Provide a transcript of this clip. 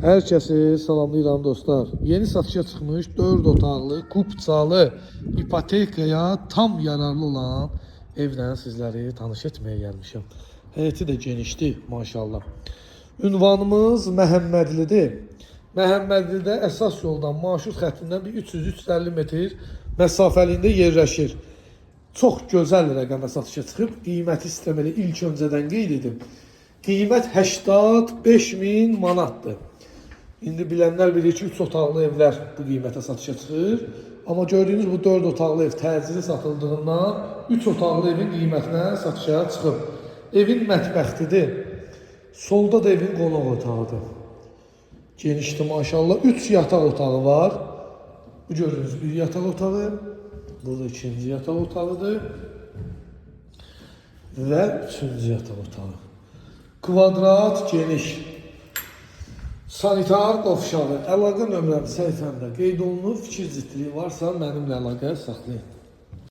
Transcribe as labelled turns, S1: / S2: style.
S1: Hər kəsi salamlayıram dostlar. Yeni satışa çıxmış 4 otaqlı, kupçalı, ipotekaya tam yararlı olan evlə sizləri tanış etməyə gəlmişəm. Həyəti də genişdir, maşallah. Ünvanımız Məhəmmədlidir. Məhəmmədlidə əsas yoldan, marşrut xəttindən bir 300-350 metr məsafəliyində yerləşir. Çox gözəl rəqəmə satışa çıxıb. Qiyməti istəməli ilk öncədən qeyd edim. Qiymət 85.000 manatdır. İndi bilənlər bilir ki, 3 otaqlı evlər bu qiymətə satışa çıxır. Amma gördüyünüz bu 4 otaqlı ev təcili satıldığından 3 otaqlı evin qiymətinə satışa çıxıb. Evin mətbəxtidir. Solda da evin qonaq otağıdır. Genişdir maşallah. 3 yataq otağı var. Bu gördüyünüz bir yataq otağı. Burada ikinci yataq otağıdır. Və üçüncü yataq otağı. Kvadrat geniş. Sanitar qovşağı. Əlaqə nömrəmi səhifəmdə qeyd olunub. Fikir ciddilik varsa mənimlə əlaqə saxlayın.